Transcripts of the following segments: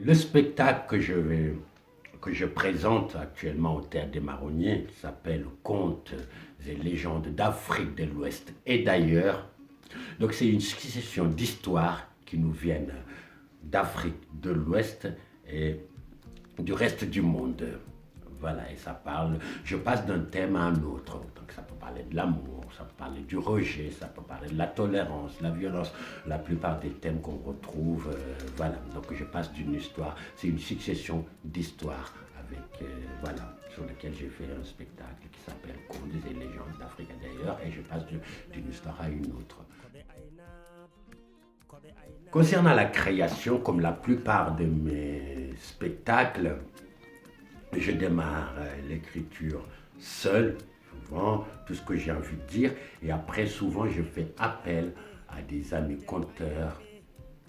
Le spectacle que je présente actuellement au Théâtre des Marronniers s'appelle Contes et légendes d'Afrique de l'Ouest et d'ailleurs. Donc c'est une succession d'histoires qui nous viennent d'Afrique de l'Ouest et du reste du monde. Voilà, et ça parle, je passe d'un thème à un autre. Donc ça peut parler de l'amour, ça peut parler du rejet, ça peut parler de la tolérance, la violence, la plupart des thèmes qu'on retrouve. Voilà, donc je passe d'une histoire, c'est une succession d'histoires avec, voilà, sur lequel j'ai fait un spectacle qui s'appelle Contes et légendes d'Afrique d'ailleurs, et je passe d'une histoire à une autre. Concernant la création, comme la plupart de mes spectacles, je démarre l'écriture seul, souvent, tout ce que j'ai envie de dire, et après, souvent, je fais appel à des amis conteurs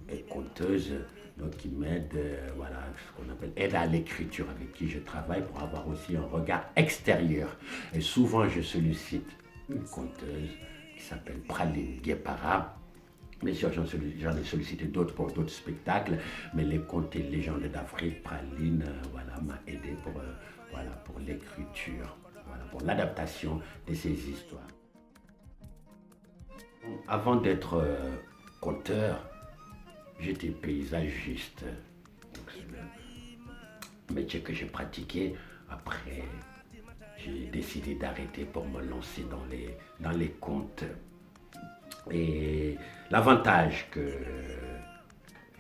et conteuses, donc qui m'aident, voilà, ce qu'on appelle aide à l'écriture, avec qui je travaille pour avoir aussi un regard extérieur. Et souvent, je sollicite une conteuse qui s'appelle Praline Guépara. Bien sûr, j'en ai sollicité d'autres pour d'autres spectacles, mais les contes et légendes d'Afrique, Praline, voilà, m'a aidé pour, voilà, pour l'écriture, voilà, pour l'adaptation de ces histoires. Avant d'être conteur, j'étais paysagiste. C'est le métier que j'ai pratiqué. Après, j'ai décidé d'arrêter pour me lancer dans les contes. Et l'avantage que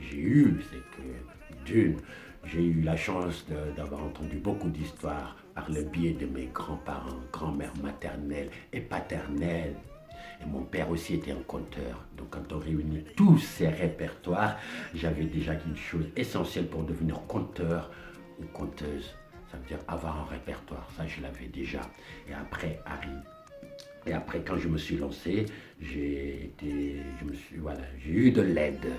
j'ai eu, c'est que d'une, j'ai eu la chance d'avoir entendu beaucoup d'histoires par le biais de mes grands-parents, grand-mère maternelle et paternelle. Et mon père aussi était un conteur. Donc quand on réunit tous ces répertoires, j'avais déjà une chose essentielle pour devenir conteur ou conteuse. Ça veut dire avoir un répertoire. Ça, je l'avais déjà. Et après, quand je me suis lancé, voilà, j'ai eu de l'aide.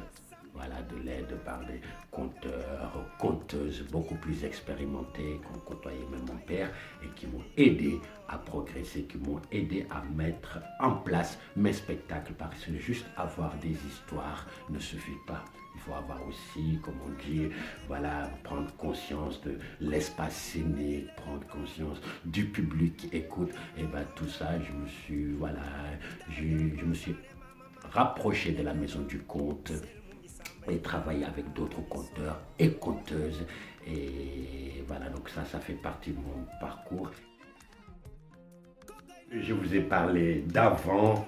Voilà, de l'aide par des conteurs, conteuses beaucoup plus expérimentés, qui ont côtoyé même mon père et qui m'ont aidé à progresser, qui m'ont aidé à mettre en place mes spectacles. Parce que juste avoir des histoires ne suffit pas. Il faut avoir aussi, comme on dit, voilà, prendre conscience de l'espace scénique, prendre conscience du public qui écoute. Et bien tout ça, je me suis rapproché de la maison du conte et travailler avec d'autres conteurs et conteuses. Et voilà, donc ça fait partie de mon parcours. Je vous ai parlé d'avant,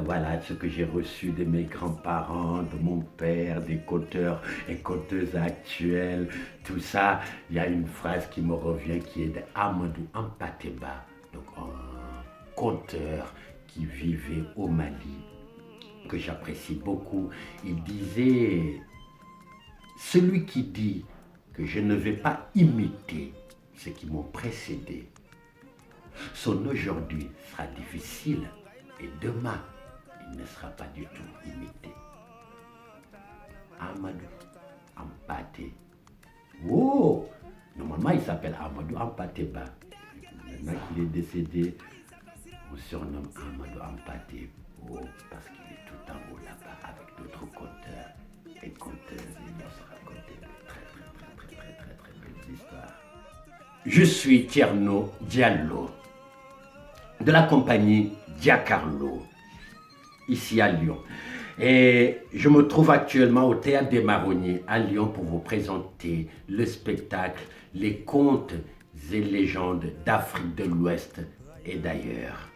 voilà, ce que j'ai reçu de mes grands-parents, de mon père, des conteurs et conteuses actuels, tout ça. Il y a une phrase qui me revient qui est de Amadou Ampateba, donc un conteur qui vivait au Mali, que j'apprécie beaucoup. Il disait, celui qui dit que je ne vais pas imiter ceux qui m'ont précédé, son aujourd'hui sera difficile et demain, il ne sera pas du tout imité. Amadou Ampaté. Oh, normalement il s'appelle Amadou Ampateba. Maintenant qu'il est décédé, on surnomme Amadou Ampaté. Oh, parce qu'il est tout en haut là-bas avec d'autres conteurs et conteuses. Il nous raconter de très belles histoires. Je suis Tierno Diallo de la compagnie Diacarlo, ici à Lyon. Et je me trouve actuellement au Théâtre des Marronniers à Lyon pour vous présenter le spectacle Les contes et légendes d'Afrique de l'Ouest et d'ailleurs.